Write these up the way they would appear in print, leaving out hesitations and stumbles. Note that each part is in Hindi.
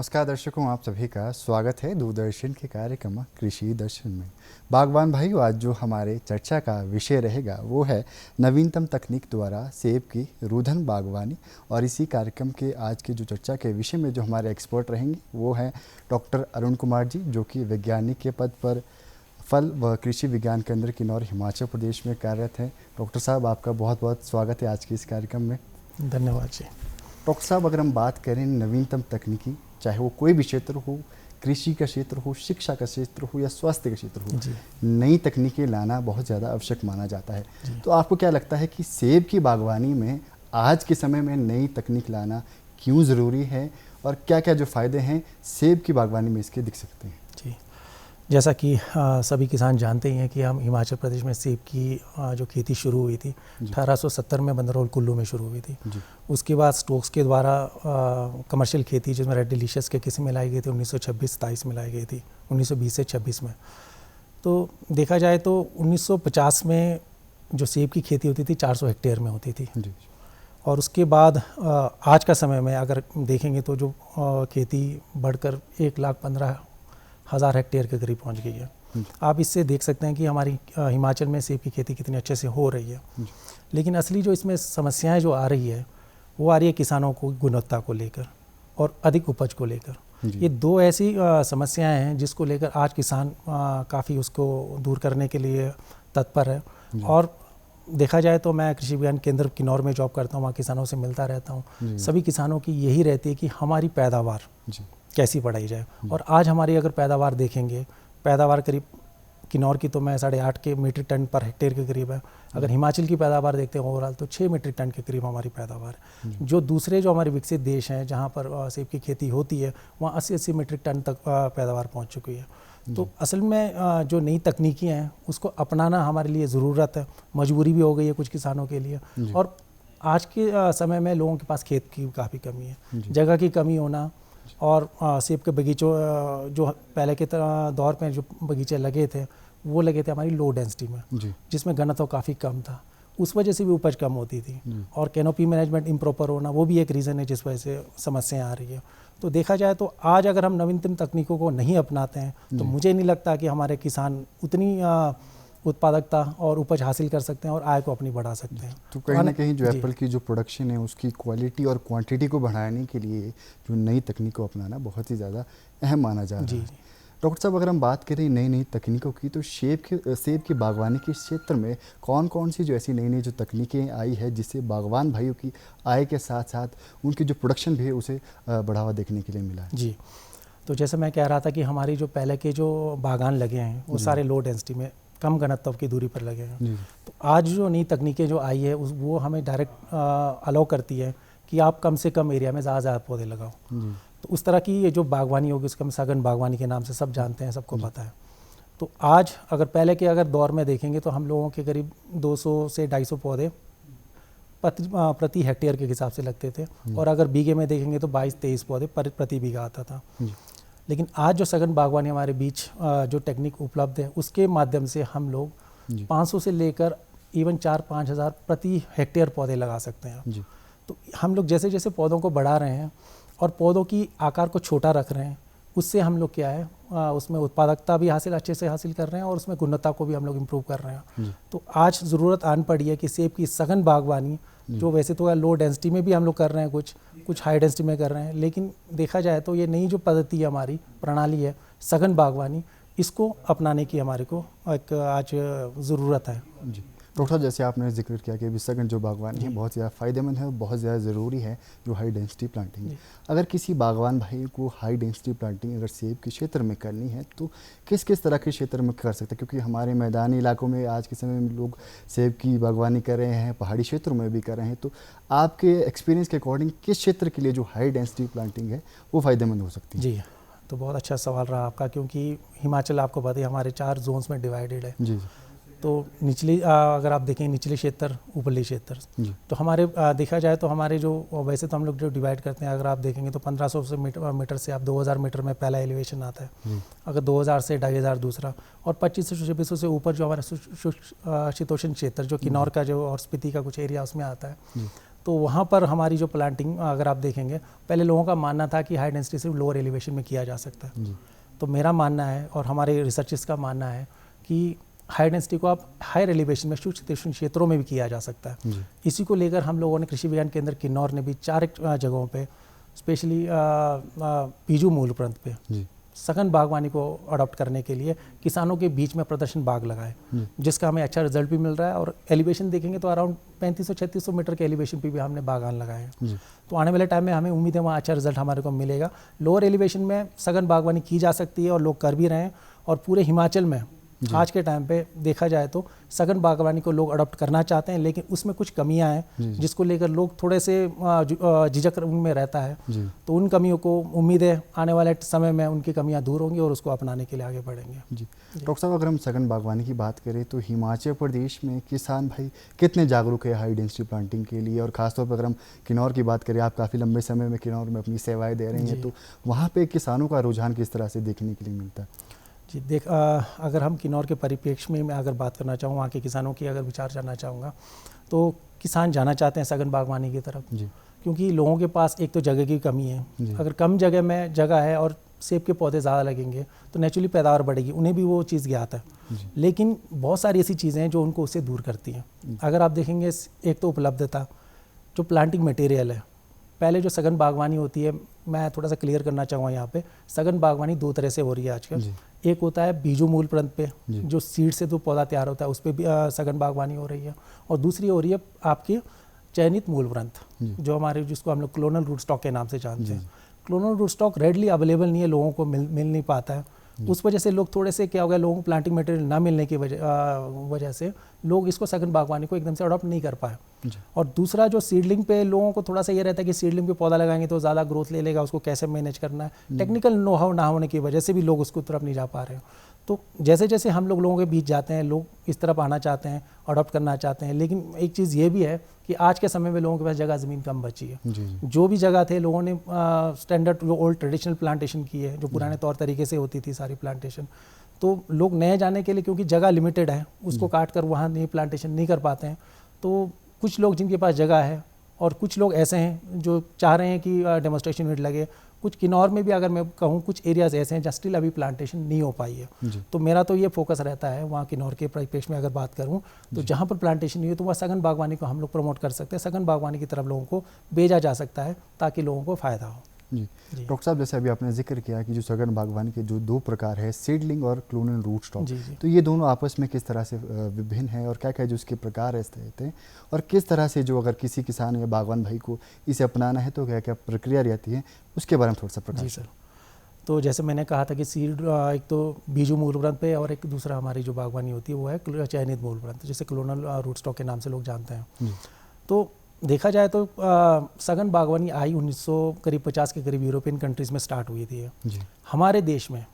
नमस्कार दर्शकों, आप सभी का स्वागत है दूरदर्शन के कार्यक्रम कृषि दर्शन में। बागवान भाइयों, आज जो हमारे चर्चा का विषय रहेगा वो है नवीनतम तकनीक द्वारा सेब की रुधन बागवानी। और इसी कार्यक्रम के आज के जो चर्चा के विषय में जो हमारे एक्सपर्ट रहेंगे वो हैं डॉक्टर अरुण कुमार जी, जो कि वैज्ञानिक के पद पर फल व कृषि विज्ञान केंद्र किन्नौर हिमाचल प्रदेश में कार्यरत हैं। डॉक्टर साहब, आपका बहुत बहुत स्वागत है आज के इस कार्यक्रम में। धन्यवाद जी। डॉक्टर साहब, अगर हम बात करें नवीनतम तकनीकी, चाहे वो कोई भी क्षेत्र हो, कृषि का क्षेत्र हो, शिक्षा का क्षेत्र हो या स्वास्थ्य का क्षेत्र हो, नई तकनीकें लाना बहुत ज़्यादा आवश्यक माना जाता है। तो आपको क्या लगता है कि सेब की बागवानी में आज के समय में नई तकनीक लाना क्यों ज़रूरी है और क्या क्या जो फ़ायदे हैं सेब की बागवानी में इसके दिख सकते हैं? जी, जैसा कि सभी किसान जानते ही हैं कि हम हिमाचल प्रदेश में सेब की जो खेती शुरू हुई थी 1870 में बंदरौल कुल्लू में शुरू हुई थी। उसके बाद स्टोक्स के द्वारा कमर्शियल खेती जिसमें रेड डिलीशियस के किस्म लाई गई थी 1926-27 में लाई गई थी, 1920 से 26 में। तो देखा जाए तो 1950 में जो सेब की खेती होती थी 400 हेक्टेयर में होती थी। और उसके बाद आज का समय में अगर देखेंगे तो जो खेती बढ़कर 1,15,000 हेक्टेयर के करीब पहुंच गई है। आप इससे देख सकते हैं कि हमारी हिमाचल में सेब की खेती कितनी अच्छे से हो रही है। लेकिन असली जो इसमें समस्याएं जो आ रही है वो आ रही है किसानों को गुणवत्ता को लेकर और अधिक उपज को लेकर। ये दो ऐसी समस्याएं हैं जिसको लेकर आज किसान काफ़ी उसको दूर करने के लिए तत्पर है। और देखा जाए तो मैं कृषि विज्ञान केंद्र किन्नौर में जॉब करता हूँ, वहाँ किसानों से मिलता रहता हूँ। सभी किसानों की यही रहती है कि हमारी पैदावार कैसी बढ़ाई जाए। और आज हमारी अगर पैदावार देखेंगे, पैदावार करीब किन्नौर की तो मैं 8.5 के मीट्रिक टन पर हेक्टेयर के करीब है। अगर हिमाचल की पैदावार देखते हैं ओवरऑल तो 6 मीट्रिक टन के करीब हमारी पैदावार है। जो दूसरे जो हमारे विकसित देश हैं जहाँ पर सेब की खेती होती है वहाँ 80-80 मीट्रिक टन तक पैदावार पहुँच चुकी है। तो असल में जो नई तकनीकी हैं उसको अपनाना हमारे लिए ज़रूरत है, मजबूरी भी हो गई है कुछ किसानों के लिए। और आज के समय में लोगों के पास खेत की काफ़ी कमी है, जगह की कमी होना और सेब के बगीचों जो पहले के दौर में जो बगीचे लगे थे वो लगे थे हमारी लो डेंसिटी में, जिसमें घनत्व काफ़ी कम था, उस वजह से भी उपज कम होती थी। और कैनोपी मैनेजमेंट इम्प्रॉपर होना वो भी एक रीज़न है जिस वजह से समस्याएं आ रही है। तो देखा जाए तो आज अगर हम नवीनतम तकनीकों को नहीं अपनाते हैं तो मुझे नहीं लगता कि हमारे किसान उतनी उत्पादकता और उपज हासिल कर सकते हैं और आय को अपनी बढ़ा सकते हैं। तो कहीं ना कहीं जो एप्पल की जो प्रोडक्शन है उसकी क्वालिटी और क्वांटिटी को बढ़ाने के लिए जो नई तकनीक को अपनाना बहुत ही ज़्यादा अहम माना जा रहा है। डॉक्टर साहब, अगर हम बात करें नई नई तकनीकों की तो सेब की बागवानी के क्षेत्र में कौन कौन सी जो ऐसी नई नई जो तकनीकें आई है जिससे बागवान भाइयों की आय के साथ साथ उनकी जो प्रोडक्शन भी है उसे बढ़ावा देखने के लिए मिला है? जी, तो जैसे मैं कह रहा था कि हमारी जो पहले के जो बागान लगे हैं वो सारे लो डेंसिटी में कम घनत्व की दूरी पर लगे हैं। तो आज जो नई तकनीकें जो आई है वो हमें डायरेक्ट अलाउ करती है कि आप कम से कम एरिया में ज़्यादा पौधे लगाओ। तो उस तरह की ये जो बागवानी होगी उसको हम सघन बागवानी के नाम से सब जानते हैं, सबको पता है। तो आज अगर पहले के अगर दौर में देखेंगे तो हम लोगों के करीब 200 से 250 पौधे प्रति हेक्टेयर के हिसाब से लगते थे। और अगर बीघे में देखेंगे तो 22-23 पौधे प्रति बीघा आता था। लेकिन आज जो सघन बागवानी हमारे बीच जो टेक्निक उपलब्ध है उसके माध्यम से हम लोग 500 से लेकर इवन 4-5 हज़ार प्रति हेक्टेयर पौधे लगा सकते हैं। तो हम लोग जैसे जैसे पौधों को बढ़ा रहे हैं और पौधों की आकार को छोटा रख रहे हैं, उससे हम लोग क्या है उसमें उत्पादकता भी अच्छे से हासिल कर रहे हैं और उसमें गुणवत्ता को भी हम लोग इम्प्रूव कर रहे हैं। तो आज ज़रूरत आन पड़ी है कि सेब की सघन बागवानी जो वैसे तो लो डेंसिटी में भी हम लोग कर रहे हैं, कुछ हाई डेंसिटी में कर रहे हैं, लेकिन देखा जाए तो ये नई जो पद्धति है हमारी प्रणाली है सघन बागवानी, इसको अपनाने की हमारे को एक आज ज़रूरत है। डॉक्टर, जैसे आपने जिक्र किया कि सघन जो बागवानी है बहुत ज़्यादा फ़ायदेमंद है और बहुत ज़्यादा ज़रूरी है जो हाई डेंसिटी प्लांटिंग है। अगर किसी बागवान भाई को हाई डेंसिटी प्लांटिंग अगर सेब के क्षेत्र में करनी है तो किस किस तरह के क्षेत्र में कर सकते हैं? क्योंकि हमारे मैदानी इलाकों में आज के समय में लोग सेब की बागवानी कर रहे हैं, पहाड़ी क्षेत्रों में भी कर रहे हैं। तो आपके एक्सपीरियंस के अकॉर्डिंग किस क्षेत्र के लिए जो हाई डेंसिटी प्लांटिंग है वो फ़ायदेमंद हो सकती है? जी, तो बहुत अच्छा सवाल रहा आपका, क्योंकि हिमाचल आपको पता है हमारे 4 जोन्स में डिवाइडेड है। जी। तो निचली अगर आप देखें निचले क्षेत्र, ऊपरी क्षेत्र, तो हमारे देखा जाए तो हमारे जो वैसे तो हम लोग जो डिवाइड करते हैं, अगर आप देखेंगे तो 1500 से मीटर से आप 2000 मीटर में पहला एलिवेशन आता है। अगर 2000 से 2500 दूसरा, और 2500 से 2600 से ऊपर जो हमारा शीतोष्ण क्षेत्र जो किन्नौर का जो और स्पीति का कुछ एरिया उसमें आता है। तो वहाँ पर हमारी जो प्लांटिंग अगर आप देखेंगे, पहले लोगों का मानना था कि हाई डेंसिटी सिर्फ लोअर एलिवेशन में किया जा सकता है। तो मेरा मानना है और हमारे रिसर्चर्स का मानना है कि हाई डेंसिटी को आप हायर एलिवेशन में शुष्क क्षेत्रों में भी किया जा सकता है। इसी को लेकर हम लोगों ने कृषि विज्ञान केंद्र किन्नौर ने भी 4 जगहों पे स्पेशली बीजू मूल उपरंत पे सघन बागवानी को अडॉप्ट करने के लिए किसानों के बीच में प्रदर्शन बाग लगाए, जिसका हमें अच्छा रिजल्ट भी मिल रहा है। और एलिवेशन देखेंगे तो अराउंड 3500-3600 मीटर के एलिवेशन पे भी हमने बागान लगाए हैं। तो आने वाले टाइम में हमें उम्मीद है वहाँ अच्छा रिजल्ट हमारे को मिलेगा। लोअर एलिवेशन में सघन बागवानी की जा सकती है और लोग कर भी रहे हैं। और पूरे हिमाचल में आज के टाइम पे देखा जाए तो सघन बागवानी को लोग अडॉप्ट करना चाहते हैं, लेकिन उसमें कुछ कमियां हैं जिसको लेकर लोग थोड़े से झिझक में रहता है। तो उन कमियों को उम्मीद है आने वाले समय में उनकी कमियां दूर होंगी और उसको अपनाने के लिए आगे बढ़ेंगे। जी डॉक्टर साहब, अगर हम सघन बागवानी की बात करें तो हिमाचल प्रदेश में किसान भाई कितने जागरूक है हाई डेंसिटी प्लांटिंग के लिए? और खासतौर पर अगर हम किन्नौर की बात करें, आप काफ़ी लंबे समय में किन्नौर में अपनी सेवाएँ दे रहे हैं, तो वहाँ पर किसानों का रुझान किस तरह से देखने के लिए मिलता है? जी अगर हम किन्नौर के परिप्रेक्ष्य में मैं अगर बात करना चाहूँ, वहाँ के किसानों की अगर विचार जानना चाहूँगा, तो किसान जाना चाहते हैं सघन बागवानी की तरफ जी। क्योंकि लोगों के पास एक तो जगह की कमी है। अगर कम जगह में जगह है और सेब के पौधे ज़्यादा लगेंगे तो नेचुरली पैदावार बढ़ेगी, उन्हें भी वो चीज़ ज्ञात है। लेकिन बहुत सारी ऐसी चीज़ें हैं जो उनको उससे दूर करती हैं। अगर आप देखेंगे, एक तो उपलब्धता, जो प्लांटिंग मटेरियल है। पहले जो सघन बागवानी होती है, मैं थोड़ा सा क्लियर करना चाहूँगा यहाँ पे, सघन बागवानी 2 तरह से हो रही है आजकल। एक होता है बीजू मूल प्रंत पे, जो सीड से जो पौधा तैयार होता है उस पर भी सघन बागवानी हो रही है। और दूसरी हो रही है आपकी चयनित मूल प्रंत, जो हमारे जिसको हम लोग क्लोनल रूट स्टॉक के नाम से जानते हैं। Clonal root stock readily available नहीं है, लोगों को मिल नहीं पाता है। उस वजह से लोग थोड़े से क्या हो गया, लोगों को प्लांटिंग मटेरियल ना मिलने की वजह से लोग इसको सघन बागवानी को एकदम से अडॉप्ट नहीं कर पाए। और दूसरा जो सीडलिंग पे लोगों को थोड़ा सा ये रहता है कि सीडलिंग पे पौधा लगाएंगे तो ज़्यादा ग्रोथ ले लेगा, उसको कैसे मैनेज करना है, टेक्निकल नो हाउ ना होने की वजह से भी लोग उसको तरफ नहीं जा पा रहे हैं। तो जैसे जैसे हम लोगों के बीच जाते हैं, लोग इस तरफ आना चाहते हैं, अडॉप्ट करना चाहते हैं। लेकिन एक चीज़ ये भी है कि आज के समय में लोगों के पास जगह ज़मीन कम बची है। जो भी जगह थे, लोगों ने स्टैंडर्ड जो ओल्ड ट्रेडिशनल प्लांटेशन की है, जो पुराने तौर तरीके से होती थी सारी प्लांटेशन, तो लोग नए जाने के लिए, क्योंकि जगह लिमिटेड है, उसको काट कर वहाँ नई प्लांटेशन नहीं कर पाते हैं। तो कुछ लोग जिनके पास जगह है और कुछ लोग ऐसे हैं जो चाह रहे हैं कि डेमोन्स्ट्रेशन यूनिट लगे। कुछ किन्नौर में भी अगर मैं कहूँ कुछ एरियाज ऐसे हैं जहाँ स्टिल अभी प्लांटेशन नहीं हो पाई है। तो मेरा तो ये फोकस रहता है वहाँ किन्नौर के परिप्रेक्ष्य में अगर बात करूँ तो जहाँ पर प्लांटेशन नहीं हो तो वहाँ सघन बागवानी को हम लोग प्रमोट कर सकते हैं, सघन बागवानी की तरफ लोगों को भेजा जा सकता है ताकि लोगों को फ़ायदा हो। जी डॉक्टर साहब, जैसे अभी आपने जिक्र किया कि जो सघन बागवानी के जो 2 प्रकार है, सीडलिंग और क्लोनल रूट स्टॉक, तो ये दोनों आपस में किस तरह से विभिन्न हैं और क्या क्या जो इसके प्रकार रहते हैं और किस तरह से जो अगर किसी किसान या बागवान भाई को इसे अपनाना है तो क्या क्या प्रक्रिया रहती है, उसके बारे में थोड़ा सा प्रकाश। जी सर, तो जैसे मैंने कहा था कि सीड एक तो बीजू मूल प्रंत पे और एक दूसरा हमारी जो बागवानी होती है वो है चयनित मूल प्रंत, जिसे क्लोनल रूट स्टॉक के नाम से लोग जानते हैं। तो देखा जाए तो सघन बागवानी आई 1950 के करीब यूरोपियन कंट्रीज़ में स्टार्ट हुई थी। हमारे देश में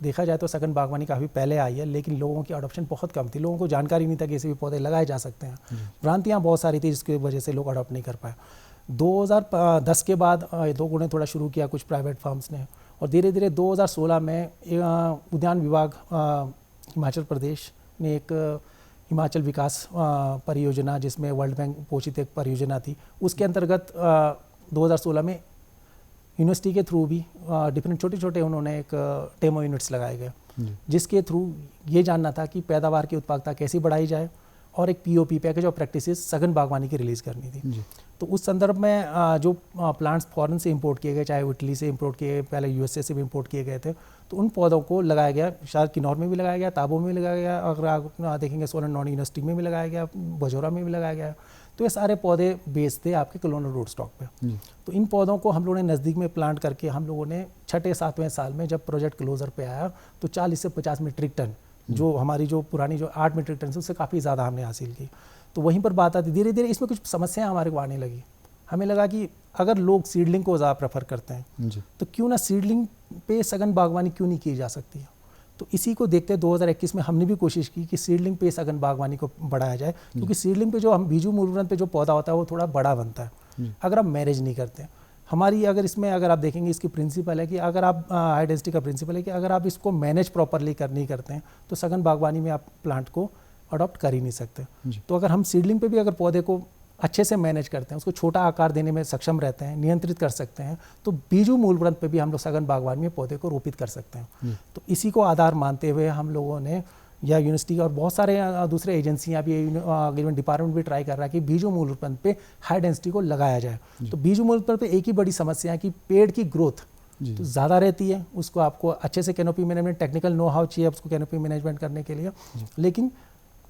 देखा जाए तो सघन बागवानी काफ़ी पहले आई है, लेकिन लोगों की अडॉप्शन बहुत कम थी। लोगों को जानकारी नहीं था कि ऐसे भी पौधे लगाए जा सकते हैं। भ्रांतियाँ बहुत सारी थी जिसकी वजह से लोग अडॉप्ट नहीं कर पाए। 2010 के बाद लोगों ने थोड़ा शुरू किया, कुछ प्राइवेट फार्म्स ने, और धीरे धीरे 2016 में उद्यान विभाग हिमाचल प्रदेश ने एक हिमाचल विकास परियोजना, जिसमें वर्ल्ड बैंक पोषित एक परियोजना थी, उसके अंतर्गत 2016 में यूनिवर्सिटी के थ्रू भी डिफरेंट छोटे छोटे उन्होंने एक डेमो यूनिट्स लगाए गए, जिसके थ्रू ये जानना था कि पैदावार की उत्पादकता कैसे बढ़ाई जाए और एक POP पैकेज ऑफ प्रैक्टिसेस सघन बागवानी की रिलीज़ करनी थी। तो उस संदर्भ में जो प्लांट्स फॉरेन से इंपोर्ट किए गए, चाहे वो इटली से इंपोर्ट किए गए, पहले USA से भी इंपोर्ट किए गए थे, तो उन पौधों को लगाया गया। शायद किन्नौर में भी लगाया गया, ताबो में भी लगाया गया, अगर आप देखेंगे सोलन नॉन यूनिवर्सिटी में भी लगाया गया, बजौरा में भी लगाया गया। तो ये सारे पौधे बेस्ड थे आपके क्लोनल रूट स्टॉक पे। तो इन पौधों को हम लोगों ने नज़दीक में प्लांट करके हम लोगों ने 6-7वें साल में जब प्रोजेक्ट क्लोजर पे आया तो 40 से 50 मीट्रिक टन, जो हमारी जो पुरानी जो 8 मीट्रिक टन से उससे काफ़ी ज़्यादा हमने हासिल की। तो वहीं पर बात आती, धीरे धीरे इसमें कुछ समस्याएं हमारे को आने लगी। हमें लगा कि अगर लोग सीडलिंग को ज़्यादा प्रेफर करते हैं तो क्यों ना सीडलिंग पे सघन बागवानी क्यों नहीं की जा सकती है। तो इसी को देखते 2021 में हमने भी कोशिश की कि सीडलिंग पे सघन बागवानी को बढ़ाया जाए, क्योंकि सीडलिंग पे जो हम बीजू मूल पे जो पौधा होता है वो थोड़ा बड़ा बनता है अगर आप मैनेज नहीं करते हैं। हमारी अगर इसमें अगर आप देखेंगे इसकी प्रिंसिपल है कि अगर आप हाई डेंसिटी का प्रिंसिपल है कि अगर आप इसको मैनेज प्रॉपरली नहीं करते हैं तो सघन बागवानी में आप प्लांट को अडॉप्ट कर ही नहीं सकते। तो अगर हम सीडलिंग पे भी अगर पौधे को अच्छे से मैनेज करते हैं, उसको छोटा आकार देने में सक्षम रहते हैं, नियंत्रित कर सकते हैं, तो बीजू मूल ग्रंथ पे भी हम लोग सघन बागवानी में पौधे को रोपित कर सकते हैं। तो इसी को आधार मानते हुए हम लोगों ने या यूनिवर्सिटी और बहुत सारे दूसरे एजेंसियां भी, इवन डिपार्टमेंट भी ट्राई कर रहा है कि बीजू मूल ग्रंथ पे हाई डेंसिटी को लगाया जाए। तो बीजू मूल ग्रंथ पे एक ही बड़ी समस्या है कि पेड़ की ग्रोथ तो ज़्यादा रहती है, उसको आपको अच्छे से canopy management, technical know how चाहिए उसको कैनोपी मैनेजमेंट करने के लिए। लेकिन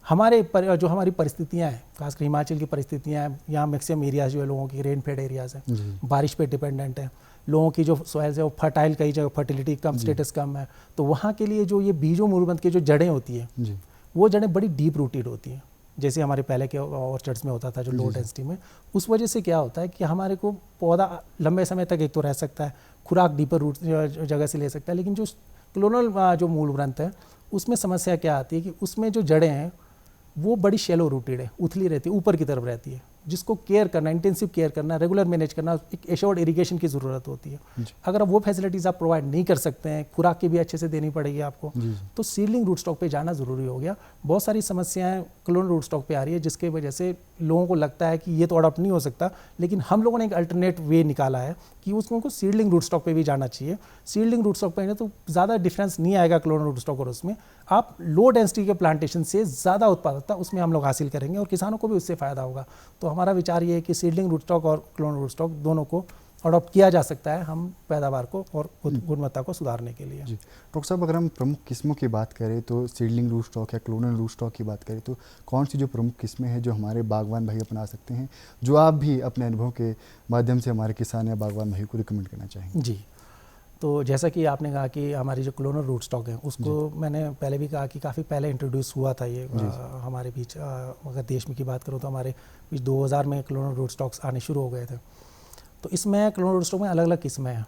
जो हमारी परिस्थितियां हैं, खासकर हिमाचल की परिस्थितियां हैं, यहाँ मैक्सिमम एरियाज जो है लोगों की रेनफेड एरियाज हैं, बारिश पे डिपेंडेंट है, लोगों की जो सॉइल्स है वो फर्टाइल, कई जगह फर्टिलिटी कम, स्टेटस कम है, तो वहाँ के लिए जो ये बीजों मूलबंध की जो जड़ें होती हैं वो जड़ें बड़ी डीप रूटेड होती हैं, जैसे हमारे पहले के ऑर्चर्ड्स में होता था जो लो डेंसिटी में। उस वजह से क्या होता है कि हमारे को पौधा लंबे समय तक एक तो रह सकता है, खुराक डीपर रूट जगह से ले सकता है, लेकिन जो क्लोनल जो मूल ग्रंथ है उसमें समस्या क्या आती है कि उसमें जो जड़ें हैं वो बड़ी शैलो रूटेड है, उथली रहती है, ऊपर की तरफ रहती है, जिसको केयर करना, इंटेंसिव केयर करना, रेगुलर मैनेज करना, एक एश्योर्ड इरिगेशन की ज़रूरत होती है। अगर वो फैसिलिटीज़ आप प्रोवाइड नहीं कर सकते हैं, खुराक की भी अच्छे से देनी पड़ेगी आपको, तो सीडलिंग रूट स्टॉक पे जाना ज़रूरी हो गया। बहुत सारी समस्याएं क्लोनल रूट स्टॉक पे आ रही है, जिसकी वजह से लोगों को लगता है कि ये तो अडॉप्ट नहीं हो सकता, लेकिन हम लोगों ने एक अल्टरनेट वे निकाला है कि उसको सीडलिंग रूट स्टॉक पे भी जाना चाहिए। सीडलिंग रूट स्टॉक पे तो ज़्यादा डिफरेंस नहीं आएगा क्लोनल रूट स्टॉक और उसमें, आप लो डेंसिटी के प्लांटेशन से ज़्यादा उत्पादकता उसमें हम लोग हासिल करेंगे और किसानों को भी उससे फ़ायदा होगा। तो हमारा विचार ये है कि सीडलिंग रूट स्टॉक और क्लोनल रूट स्टॉक दोनों को अडॉप्ट किया जा सकता है, हम पैदावार को और गुणवत्ता को सुधारने के लिए। जी डॉक्टर साहब, अगर हम प्रमुख किस्मों की बात करें तो सीडलिंग रूट स्टॉक या क्लोनल रूट स्टॉक की बात करें तो कौन सी जो प्रमुख किस्में हैं जो हमारे बागवान भाई अपना सकते हैं, जो आप भी अपने अनुभव के माध्यम से हमारे किसान या बागवान भाई को रिकमेंड करना चाहेंगे? जी, तो जैसा कि आपने कहा कि हमारी जो क्लोनल रूट स्टॉक है उसको मैंने पहले भी कहा कि काफ़ी पहले इंट्रोड्यूस हुआ था ये हमारे बीच। अगर देश में की बात करूँ तो हमारे बीच 2000 में क्लोनल रूट स्टॉक्स आने शुरू हो गए थे। तो इसमें क्लोनल रूट स्टॉक में अलग अलग किस्में हैं।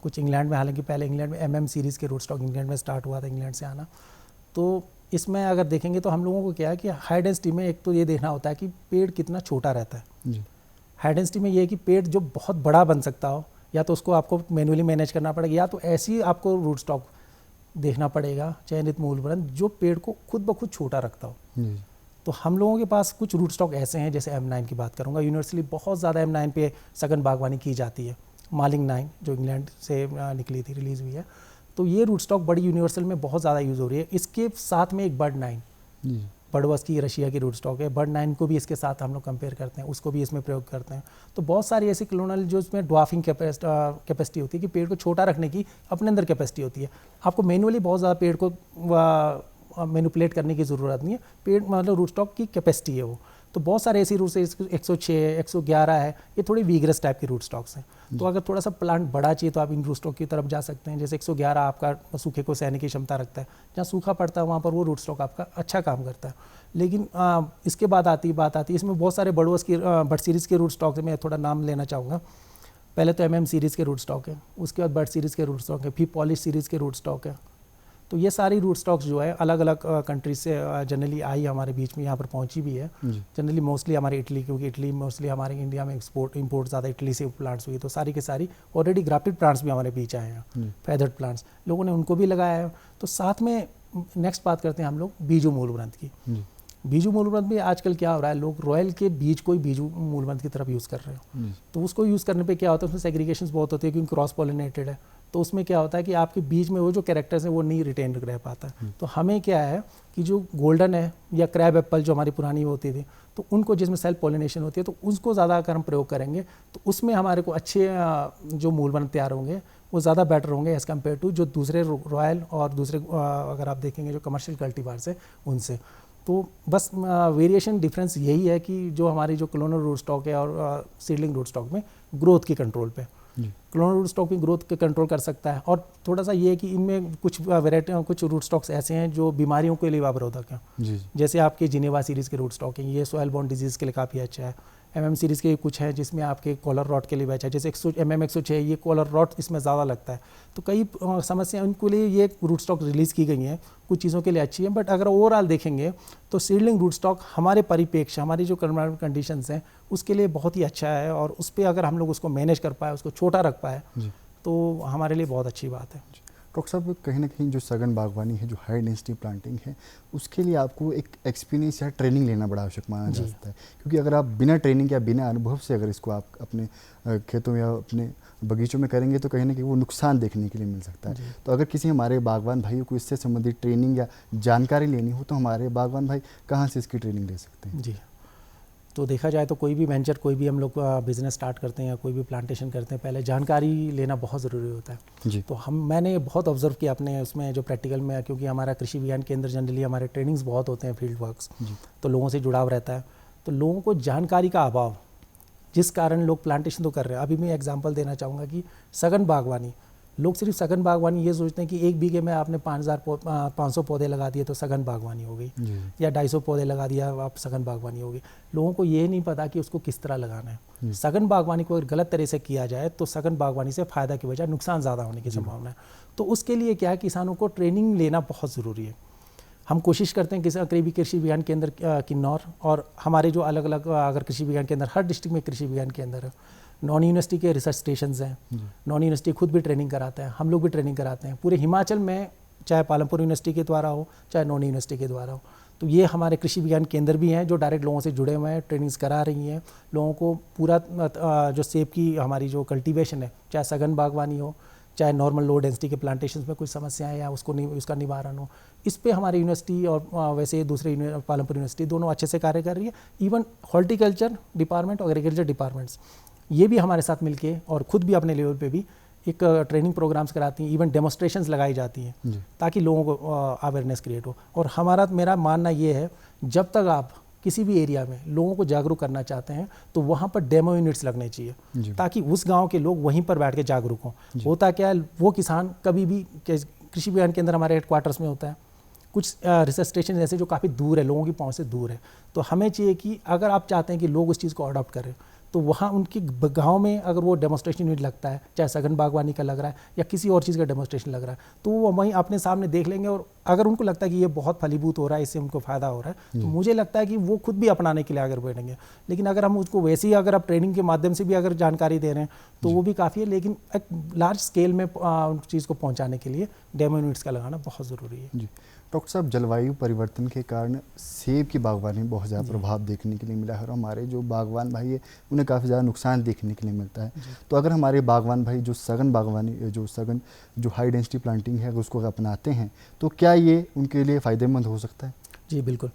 कुछ इंग्लैंड में, हालांकि पहले इंग्लैंड में MM सीरीज़ के रूट स्टॉक इंग्लैंड में स्टार्ट हुआ था, इंग्लैंड से आना। तो इसमें अगर देखेंगे तो हम लोगों को क्या है कि हाई डेंसिटी में एक तो ये देखना होता है कि पेड़ कितना छोटा रहता है। हाई डेंसिटी में ये है कि पेड़ जो बहुत बड़ा बन सकता हो, या तो उसको आपको मैन्युअली मैनेज करना पड़ेगा, या तो ऐसी आपको रूट स्टॉक देखना पड़ेगा, चयनित मूल ग्रंथ जो पेड़ को खुद ब खुद छोटा रखता हो। तो हम लोगों के पास कुछ रूट स्टॉक ऐसे हैं, जैसे M9 की बात करूंगा, यूनिवर्सली बहुत ज़्यादा M9 पे सघन बागवानी की जाती है। मालिंग 9 जो इंग्लैंड से निकली थी, रिलीज़ हुई है, तो ये रूट स्टॉक बड़ी यूनिवर्सल में बहुत ज़्यादा यूज़ हो रही है। इसके साथ में एक बर्ड 9 बर्डवॉस की रशिया की रूट स्टॉक है, बर्ड 9 को भी इसके साथ हम लोग कंपेयर करते हैं, उसको भी इसमें प्रयोग करते हैं। तो बहुत सारी ऐसी क्लोनल जो इसमें ड्वार्फिंग कैपेसिटी होती है कि पेड़ को छोटा रखने की अपने अंदर कैपेसिटी होती है। आपको मैनुअली बहुत ज़्यादा पेड़ को मैनिपुलेट करने की ज़रूरत नहीं है, पेड़ मतलब रूट स्टॉक की कैपेसिटी है वो। तो बहुत सारे ऐसी रूट्स 106, 111 है, ये थोड़ी वीगरस टाइप की रूट स्टॉक्स हैं। तो अगर थोड़ा सा प्लांट बड़ा चाहिए तो आप इन रूट स्टॉक की तरफ जा सकते हैं। जैसे 111 आपका सूखे को सहने की क्षमता रखता है, जहाँ सूखा पड़ता है वहाँ पर वो रूट स्टॉक आपका अच्छा काम करता है। लेकिन इसके बाद बात आती है इसमें बहुत सारे बर्ड सीरीज़ के रूट स्टॉक मैं थोड़ा नाम लेना चाहूँगा। पहले तो MM सीरीज़ के रूट स्टॉक है, उसके बाद बर्ड सीरीज़ के रूट स्टॉक है, फिर पॉलिश सीरीज़ के रूट स्टॉक है। तो ये सारी रूट स्टॉक्स जो है अलग अलग कंट्रीज से जनरली आई हमारे बीच में, यहाँ पर पहुँची भी है। जनरली मोस्टली हमारे इटली, क्योंकि इटली मोस्टली हमारे इंडिया में इंपोर्ट ज़्यादा इटली से प्लांट्स हुई, तो सारी के सारी ऑलरेडी ग्राफ्टेड प्लांट्स भी हमारे बीच आए हैं, फेदर्ड प्लांट्स, लोगों ने उनको भी लगाया है। तो साथ में नेक्स्ट बात करते हैं हम लोग बीजू मूल ग्रंथ की। बीजू मूल ग्रंथ में आजकल क्या हो रहा है, लोग रॉयल के बीज को ही बीजू मूल ग्रंथ की तरफ यूज़ कर रहे हो। तो उसको यूज़ करने पे क्या होता है, उसमें सेग्रीगेशंस बहुत होती है क्योंकि क्रॉस पॉलिनेटेड है। तो उसमें क्या होता है कि आपके बीज में वो जो कैरेक्टर्स हैं वो नहीं रिटेन रह पाता है। तो हमें क्या है कि जो गोल्डन है या क्रैब एप्पल जो हमारी पुरानी होती थी, तो उनको जिसमें सेल्फ पॉलिनेशन होती है, तो उसको ज़्यादा अगर हम प्रयोग करेंगे तो उसमें हमारे को अच्छे जो मूल ग्रंथ तैयार होंगे वो ज़्यादा बेटर होंगे एज़ कम्पेयर टू जो दूसरे रॉयल और दूसरे अगर आप देखेंगे जो कमर्शियल कल्टीवार्स है उनसे। तो बस वेरिएशन डिफरेंस यही है कि जो हमारी जो क्लोनल रूट स्टॉक है और सीडलिंग रूट स्टॉक में ग्रोथ की कंट्रोल पे, क्लोनल रूट स्टॉक में ग्रोथ के कंट्रोल कर सकता है। और थोड़ा सा ये है कि इनमें कुछ वैरायटी, कुछ रूट स्टॉक्स ऐसे हैं जो बीमारियों के लिए अवरोधक हैं। जैसे आपके जिनेवा सीरीज़ के रूट स्टॉक हैं, ये सॉइल बॉर्न डिजीज़ के लिए काफ़ी अच्छा है। MM सीरीज़ के कुछ हैं जिसमें आपके कॉलर रॉट के लिए अच्छा है, जैसे MM 106 ये कॉलर रॉट इसमें ज़्यादा लगता है। तो कई समस्या उनके लिए ये रूट स्टॉक रिलीज़ की गई हैं, कुछ चीज़ों के लिए अच्छी है। बट अगर ओवरऑल देखेंगे तो सीडलिंग रूट स्टॉक हमारे परिप्रेक्ष्य, हमारी जो क्लाइमेटिक कंडीशंस हैं उसके लिए बहुत ही अच्छा है, और उस पर अगर हम लोग उसको मैनेज कर पाए, उसको छोटा रख पाए, तो हमारे लिए बहुत अच्छी बात है। डॉक्टर साहब, कहीं ना कहीं जो सघन बागवानी है, जो हाई डेंसिटी प्लांटिंग है, उसके लिए आपको एक एक्सपीरियंस या ट्रेनिंग लेना बड़ा आवश्यक माना जा सकता है, क्योंकि अगर आप बिना ट्रेनिंग या बिना अनुभव से अगर इसको आप अपने खेतों या अपने बगीचों में करेंगे तो कहीं ना कहीं वो नुकसान देखने के लिए मिल सकता है। तो अगर किसी हमारे बागवान भाइयों को इससे संबंधित ट्रेनिंग या जानकारी लेनी हो तो हमारे बागवान भाई कहाँ से इसकी ट्रेनिंग ले सकते हैं? जी, तो देखा जाए तो कोई भी वेंचर, कोई भी हम लोग बिज़नेस स्टार्ट करते हैं या कोई भी प्लांटेशन करते हैं, पहले जानकारी लेना बहुत ज़रूरी होता है जी। तो मैंने बहुत ऑब्जर्व किया अपने उसमें जो प्रैक्टिकल में, क्योंकि हमारा कृषि विज्ञान केंद्र जनरली हमारे ट्रेनिंग्स बहुत होते हैं, फील्ड वर्क्स, तो लोगों से जुड़ाव रहता है। तो लोगों को जानकारी का अभाव, जिस कारण लोग प्लांटेशन तो कर रहे हैं। अभी मैं एग्जांपल देना चाहूँगा कि सघन बागवानी, लोग सिर्फ सघन बागवानी ये सोचते हैं कि 1 बीघे में आपने 500 पौधे लगा दिए तो सघन बागवानी हो गई, या 250 पौधे लगा दिया आप सघन बागवानी हो गई। लोगों को ये नहीं पता कि उसको किस तरह लगाना है। सघन बागवानी को अगर गलत तरह से किया जाए तो सघन बागवानी से फ़ायदा की बजाय नुकसान ज़्यादा होने की संभावना है। तो उसके लिए क्या है, किसानों को ट्रेनिंग लेना बहुत ज़रूरी है। हम कोशिश करते हैं करीबी कृषि विज्ञान केंद्र किन्नौर और हमारे जो अलग अलग अगर कृषि विज्ञान केंद्र, हर डिस्ट्रिक्ट में कृषि विज्ञान केंद्र है, नॉन यूनिवर्सिटी के रिसर्च स्टेशंस हैं, नॉन यूनिवर्सिटी खुद भी ट्रेनिंग कराते हैं, हम लोग भी ट्रेनिंग कराते हैं पूरे हिमाचल में, चाहे पालमपुर यूनिवर्सिटी के द्वारा हो चाहे नॉन यूनिवर्सिटी के द्वारा हो। तो ये हमारे कृषि विज्ञान केंद्र भी हैं जो डायरेक्ट लोगों से जुड़े हुए हैं, ट्रेनिंग्स करा रही हैं लोगों को। पूरा जो सेब की हमारी जो कल्टीवेशन है, चाहे सघन बागवानी हो चाहे नॉर्मल लो डेंसिटी के प्लांटेशंस में कोई समस्याएं या उसका निवारण हो, इस पे हमारी यूनिवर्सिटी और वैसे दूसरे पालमपुर यूनिवर्सिटी दोनों अच्छे से कार्य कर रही है। इवन हॉर्टिकल्चर डिपार्टमेंट और एग्रीकल्चर डिपार्टमेंट्स ये भी हमारे साथ मिलके और खुद भी अपने लेवल पे भी एक ट्रेनिंग प्रोग्राम्स कराती हैं, इवन डेमोस्ट्रेशंस लगाई जाती हैं ताकि लोगों को अवेयरनेस क्रिएट हो। और मेरा मानना ये है, जब तक आप किसी भी एरिया में लोगों को जागरूक करना चाहते हैं तो वहाँ पर डेमो यूनिट्स लगने चाहिए ताकि उस गांव के लोग वहीं पर बैठ के जागरूक हों। होता क्या है, वो किसान कभी भी, कृषि विज्ञान केंद्र हमारे हेडक्वार्टर्स में होता है, कुछ रिसर्च स्टेशन ऐसे जो काफ़ी दूर है, लोगों की पहुँच से दूर है। तो हमें चाहिए कि अगर आप चाहते हैं कि लोग उस चीज़ को अडॉप्ट करें तो वहाँ उनके गांव में अगर वो डेमोस्ट्रेशन यूनिट लगता है, चाहे सघन बागवानी का लग रहा है या किसी और चीज़ का डेमोस्ट्रेशन लग रहा है, तो वो वहीं अपने सामने देख लेंगे। और अगर उनको लगता है कि ये बहुत फलीभूत हो रहा है, इससे उनको फ़ायदा हो रहा है, तो मुझे लगता है कि वो खुद भी अपनाने के लिए आगे बढ़ेंगे। लेकिन अगर हम उसको वैसे ही अगर आप ट्रेनिंग के माध्यम से भी अगर जानकारी दे रहे हैं तो वो भी काफ़ी है, लेकिन एक लार्ज स्केल में उस चीज़ को पहुँचाने के लिए डेमो यूनिट्स का लगाना बहुत ज़रूरी है। जी डॉक्टर साहब, जलवायु परिवर्तन के कारण सेब की बागवानी में बहुत ज़्यादा प्रभाव देखने के लिए मिला है और हमारे जो बागवान भाई है उन्हें काफ़ी ज़्यादा नुकसान देखने के लिए मिलता है। तो अगर हमारे बागवान भाई जो सघन बागवानी, जो हाई डेंसिटी प्लांटिंग है, उसको अपनाते हैं तो क्या ये उनके लिए फ़ायदेमंद हो सकता है? जी बिल्कुल।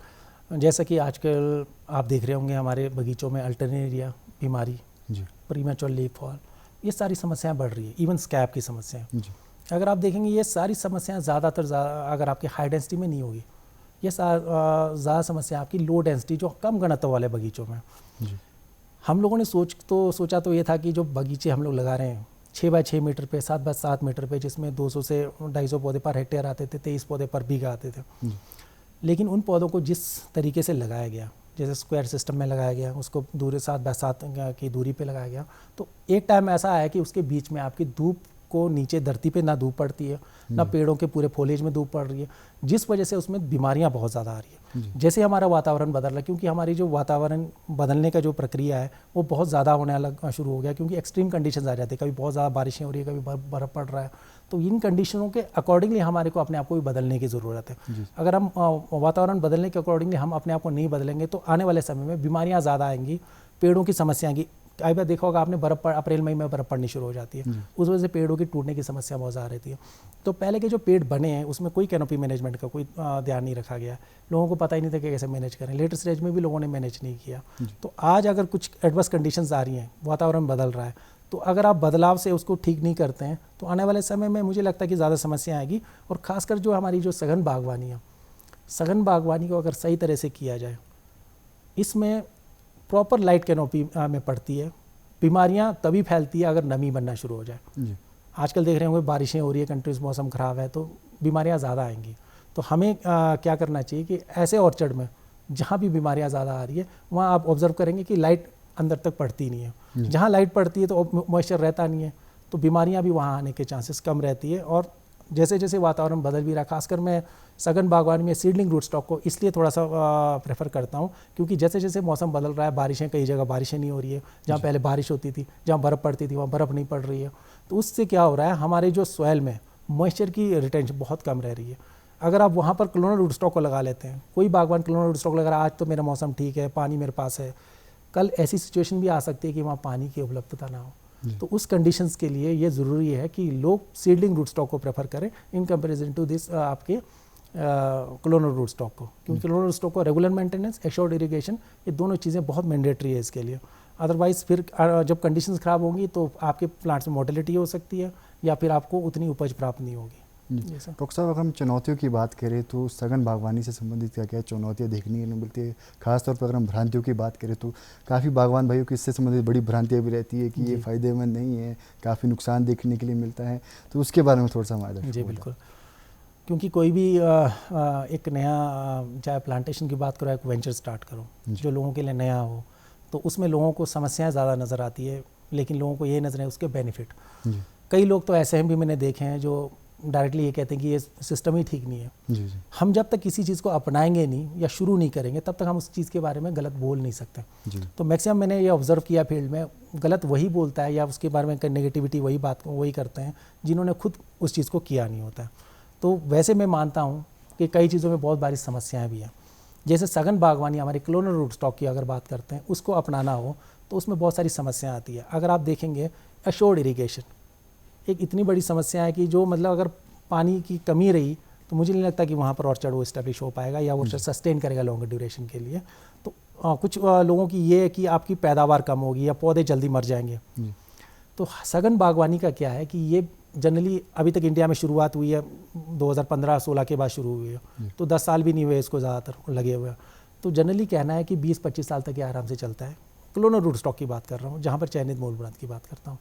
जैसा कि आजकल आप देख रहे होंगे हमारे बगीचों में अल्टरनेरिया बीमारी, प्रीमैच्योर लीफ फॉल, ये सारी समस्याएं बढ़ रही है, इवन स्कैब की समस्याएं। अगर आप देखेंगे ये सारी समस्याएं ज़्यादातर अगर आपकी हाई डेंसिटी में नहीं होगी, ये ज़्यादा समस्या आपकी लो डेंसिटी जो कम घनत्व वाले बगीचों में। हम लोगों ने सोचा तो ये था कि जो बगीचे हम लोग लगा रहे हैं 6 बाय 6 मीटर पे, 7 बाय 7 मीटर पे, जिसमें 200 से 250 पौधे पर हेक्टेयर आते थे, 23 पौधे पर बीघा आते थे। लेकिन उन पौधों को जिस तरीके से लगाया गया, जैसे स्क्वायर सिस्टम में लगाया गया, उसको दूरी 7 बाय 7 की दूरी पे लगाया गया, तो एक टाइम ऐसा आया कि उसके बीच में आपकी धूप को नीचे धरती पे ना धूप पड़ती है, ना पेड़ों के पूरे फॉलेज में धूप पड़ रही है, जिस वजह से उसमें बीमारियां बहुत ज़्यादा आ रही है। जैसे हमारा वातावरण बदल रहा है, क्योंकि हमारी जो वातावरण बदलने का जो प्रक्रिया है वो बहुत ज़्यादा होने लगा शुरू हो गया, क्योंकि एक्सट्रीम कंडीशंस आ जाती है, कभी बहुत ज़्यादा बारिशें हो रही है, कभी बर्फ़ पड़ रहा है। तो इन कंडीशनों के अकॉर्डिंगली हमारे को अपने आप को भी बदलने की ज़रूरत है। अगर हम वातावरण बदलने के अकॉर्डिंगली हम अपने आप को नहीं बदलेंगे तो आने वाले समय में बीमारियाँ ज़्यादा आएंगी, पेड़ों की समस्या आएंगी। कई बार देखा होगा आपने, अप्रैल मई में बर्फ़ पड़नी शुरू हो जाती है, उस वजह से पेड़ों की टूटने की समस्या बहुत ज़्यादा रहती है। तो पहले के जो पेड़ बने हैं उसमें कोई कैनोपी मैनेजमेंट का कोई ध्यान नहीं रखा गया, लोगों को पता ही नहीं था कि कैसे मैनेज करें, लेटर स्टेज में भी लोगों ने मैनेज नहीं किया। तो आज अगर कुछ एडवर्स कंडीशंस आ रही हैं, वातावरण बदल रहा है, तो अगर आप बदलाव से उसको ठीक नहीं करते हैं तो आने वाले समय में मुझे लगता है कि ज़्यादा समस्या आएगी। और ख़ासकर जो हमारी जो सघन बागवानी है, सघन बागवानी को अगर सही तरह से किया जाए, इसमें प्रॉपर लाइट कैनोपी में पड़ती है, बीमारियां तभी फैलती है अगर नमी बनना शुरू हो जाए। आजकल देख रहे होंगे बारिशें हो रही है, कंटिन्यूस मौसम ख़राब है, तो बीमारियां ज़्यादा आएंगी। तो हमें क्या करना चाहिए कि ऐसे ऑर्चर्ड में जहाँ भी बीमारियां ज़्यादा आ रही है वहाँ आप ऑब्जर्व करेंगे कि लाइट अंदर तक पड़ती नहीं है। जहाँ लाइट पड़ती है तो मॉइस्चर रहता नहीं है, तो बीमारियाँ भी वहाँ आने के चांसेस कम रहती है। और जैसे जैसे वातावरण बदल भी रहा, खासकर मैं सघन बागवानी में सीडलिंग रूट स्टॉक को इसलिए थोड़ा सा प्रेफर करता हूँ, क्योंकि जैसे जैसे मौसम बदल रहा है, बारिशें कई जगह बारिशें नहीं हो रही है, जहाँ पहले बारिश होती थी, जहाँ बर्फ़ पड़ती थी वहाँ बर्फ़ नहीं पड़ रही है, तो उससे क्या हो रहा है, हमारे जो सॉइल में मॉइस्चर की रिटेंशन बहुत कम रह रही है। अगर आप वहाँ पर क्लोनल रूट स्टॉक को लगा लेते हैं, कोई बागवान क्लोनल रूट स्टॉक लगा रहा है, आज तो मेरा मौसम ठीक है, पानी मेरे पास है, कल ऐसी सिचुएशन भी आ सकती है कि वहाँ पानी की उपलब्धता ना हो, तो उस कंडीशंस के लिए ये ज़रूरी है कि लोग सीडलिंग रूट स्टॉक को प्रेफर करें इन कंपैरिजन टू दिस आपके क्लोनल रूट स्टॉक को, क्योंकि क्लोनल रूट स्टॉक को रेगुलर मेंटेनेंस, एश्योर्ड इरिगेशन, ये दोनों चीज़ें बहुत मैंडेटरी है इसके लिए। अदरवाइज़ फिर जब कंडीशंस ख़राब होंगी तो आपके प्लांट्स में मोर्टेलिटी हो सकती है या फिर आपको उतनी उपज प्राप्त नहीं होगी। डॉक्टर साहब, अगर हम चुनौतियों की बात करें तो सघन बागवानी से संबंधित क्या क्या चुनौतियाँ देखने को मिलती है? खासतौर पर अगर हम भ्रांतियों की बात करें तो काफ़ी बागवान भाइयों की इससे संबंधित बड़ी भ्रांतियाँ भी रहती है कि ये फ़ायदेमंद नहीं है, काफ़ी नुकसान देखने के लिए मिलता है, तो उसके बारे में थोड़ा सा हमारा। जी बिल्कुल, क्योंकि कोई भी एक नया चाहे प्लांटेशन की बात करो, एक वेंचर स्टार्ट करो जो लोगों के लिए नया हो, तो उसमें लोगों को समस्याएं ज़्यादा नज़र आती है, लेकिन लोगों को ये नज़र है उसके बेनिफिट। कई लोग तो ऐसे हैं भी मैंने देखे हैं जो डायरेक्टली ये कहते हैं कि ये सिस्टम ही ठीक नहीं है। जी। हम जब तक किसी चीज़ को अपनाएंगे नहीं या शुरू नहीं करेंगे तब तक हम उस चीज़ के बारे में गलत बोल नहीं सकते। तो मैक्सिमम मैंने ये ऑब्जर्व किया फील्ड में, गलत वही बोलता है या उसके बारे में नेगेटिविटी वही करते हैं जिन्होंने खुद उस चीज़ को किया नहीं होता है। तो वैसे मैं मानता हूँ कि कई चीज़ों में बहुत बारी समस्याएँ भी हैं। जैसे सघन बागवानी, हमारे क्लोनल रूट स्टॉक की अगर बात करते हैं, उसको अपनाना हो तो उसमें बहुत सारी समस्याएँ आती है। अगर आप देखेंगे एश्योर्ड इरिगेशन एक इतनी बड़ी समस्या है कि जो मतलब अगर पानी की कमी रही तो मुझे नहीं लगता कि वहाँ पर ऑर्चर्ड वो इस्टेब्लिश हो पाएगा या वो सस्टेन करेगा लॉन्गर ड्यूरेशन के लिए। तो कुछ लोगों की ये है कि आपकी पैदावार कम होगी या पौधे जल्दी मर जाएंगे। तो सघन बागवानी का क्या है कि ये जनरली अभी तक इंडिया में शुरुआत हुई है 2015-16 के बाद शुरू हुई है, तो 10 साल भी नहीं हुए इसको ज़्यादातर लगे हुए। तो जनरली कहना है कि 20-25 साल तक ये आराम से चलता है। क्लोनल रूट स्टॉक की बात कर रहा हूँ, जहाँ पर चयनित मूल ब्रांच की बात करता हूँ।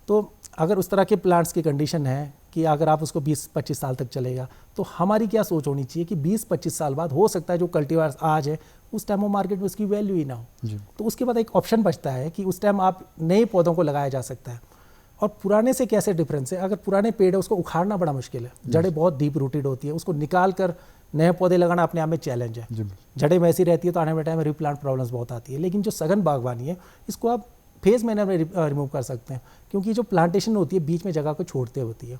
तो अगर उस तरह के प्लांट्स की कंडीशन है कि अगर आप उसको 20-25 साल तक चलेगा, तो हमारी क्या सोच होनी चाहिए कि 20-25 साल बाद हो सकता है जो कल्टीवार आज है उस टाइम वो मार्केट में उसकी वैल्यू ही ना हो। तो उसके बाद एक ऑप्शन बचता है कि उस टाइम आप नए पौधों को लगाया जा सकता है। और पुराने से कैसे डिफरेंस है, अगर पुराने पेड़ है उसको उखाड़ना बड़ा मुश्किल है, जड़ें बहुत डीप रूटेड होती है, उसको निकाल कर नए पौधे लगाना अपने आप में चैलेंज है। जड़ें वैसी रहती है तो आने वाले टाइम में रिप्लांट प्रॉब्लम्स बहुत आती है। लेकिन जो सघन बागवानी है इसको आप फेज मैनर में रिमूव कर सकते हैं, क्योंकि जो प्लांटेशन होती है बीच में जगह को छोड़ते होती है।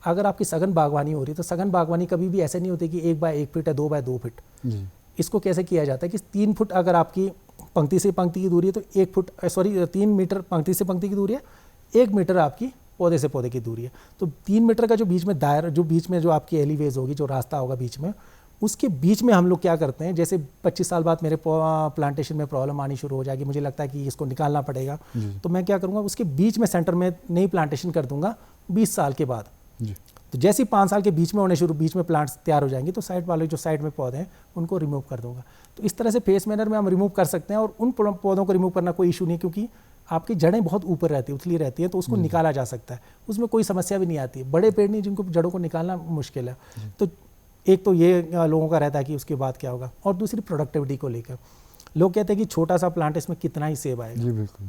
अगर आपकी सघन बागवानी हो रही है तो सघन बागवानी कभी भी ऐसे नहीं होती कि 1 बाय 1 फीट है, 2 बाय 2 फीट। इसको कैसे किया जाता है कि 3 फुट अगर आपकी पंक्ति से पंक्ति की दूरी है तो 3 मीटर पंक्ति से पंक्ति की दूरी है, 1 मीटर आपकी पौधे से पौधे की दूरी है। तो 3 मीटर का जो बीच में दायरा, जो बीच में जो आपकी एलिवेज होगी, जो रास्ता होगा बीच में, उसके बीच में हम लोग क्या करते हैं, जैसे 25 साल बाद मेरे प्लांटेशन में प्रॉब्लम आनी शुरू हो जाएगी, मुझे लगता है कि इसको निकालना पड़ेगा, तो मैं क्या करूँगा, उसके बीच में सेंटर में नई प्लांटेशन कर दूंगा 20 साल के बाद। तो जैसे 5 साल के बीच में होने शुरू, बीच में प्लांट्स तैयार हो जाएंगे तो साइड वाले जो साइड में पौधे हैं उनको रिमूव कर दूंगा। तो इस तरह से फेस मैनर में हम रिमूव कर सकते हैं और उन पौधों को रिमूव करना कोई इशू नहीं, क्योंकि आपकी जड़ें बहुत ऊपर रहती है, उथली रहती है, तो उसको निकाला जा सकता है, उसमें कोई समस्या भी नहीं आती है। बड़े पेड़ नहीं जिनको जड़ों को निकालना मुश्किल है। तो एक तो ये लोगों का रहता है कि उसके बाद क्या होगा, और दूसरी प्रोडक्टिविटी को लेकर लोग कहते हैं कि छोटा सा प्लांट इसमें कितना ही सेब आएगा। जी बिल्कुल।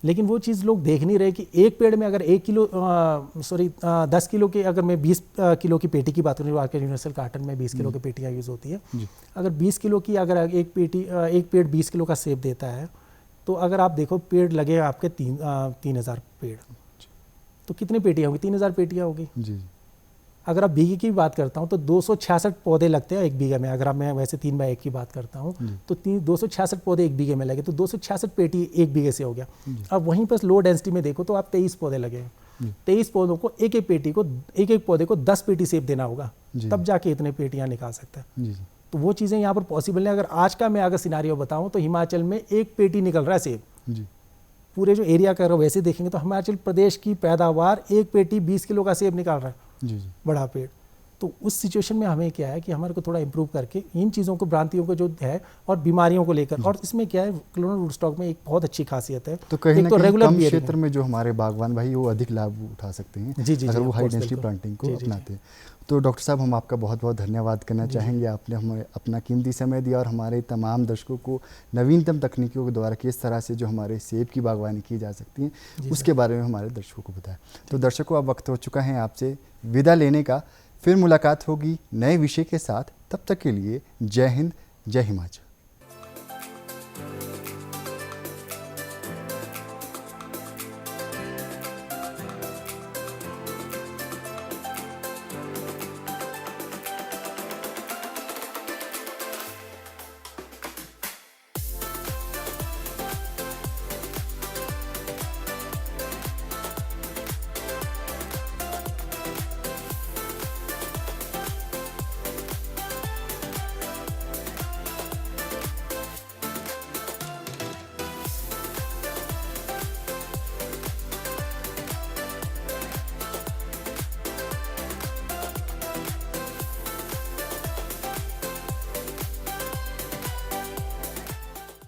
लेकिन वो चीज़ लोग देख नहीं रहे कि एक पेड़ में अगर 10 किलो के, अगर मैं 20 किलो की पेटी की बात करूँ, जो आजकल यूनिवर्सल कार्टन में 20 किलो की पेटियाँ यूज़ होती है, अगर 20 किलो की, अगर एक पेड़ 20 किलो का सेब देता है, तो अगर आप देखो पेड़ लगे आपके 3000 पेड़, तो कितनी पेटियाँ होंगी? 3000 पेटियाँ होगी। अगर आप बीघे की बात करता हूँ तो 266 पौधे लगते हैं 1 बीघे में। अगर मैं वैसे 3 बाय 1 की बात करता हूँ तो 266 पौधे 1 बीघे में लगे, तो 266 पेटी 1 बीघे से हो गया। अब वहीं पर लो डेंसिटी में देखो तो आप 23 पौधे लगे हैं, 23 पौधों को एक एक पौधे को 10 पेटी सेब देना होगा, तब जाके इतने पेटियाँ निकाल सकता है। तो वो चीज़ें यहाँ पर पॉसिबल है। अगर आज का मैं अगर सिनारियो बताऊँ तो हिमाचल में 1 पेटी निकल रहा है सेब, पूरे जो एरिया का वैसे देखेंगे तो हिमाचल प्रदेश की पैदावार 1 पेटी 20 किलो का सेब निकाल रहा है, बड़ा पेड़। तो उस सिचुएशन में हमें क्या है कि हमारे को थोड़ा इंप्रूव करके इन चीज़ों को, भ्रांतियों को जो है और बीमारियों को लेकर, और इसमें क्या है, क्लोनल रूट स्टॉक में एक बहुत अच्छी खासियत है, तो कहीं ना कहीं कम क्षेत्र में जो हमारे बागवान भाई वो अधिक लाभ उठा सकते हैं अगर वो हाई डेंसिटी प्लांटिंग को अपनाते हैं। तो डॉक्टर साहब, हम आपका बहुत बहुत धन्यवाद करना चाहेंगे, आपने हमें अपना कीमती समय दिया और हमारे तमाम दर्शकों को नवीनतम तकनीकों के द्वारा किस तरह से जो हमारे सेब की बागवानी की जा सकती है उसके बारे में हमारे दर्शकों को बताया। तो दर्शकों, अब वक्त हो चुका है आपसे विदा लेने का। फिर मुलाकात होगी नए विषय के साथ, तब तक के लिए जय हिंद, जय हिमाचल।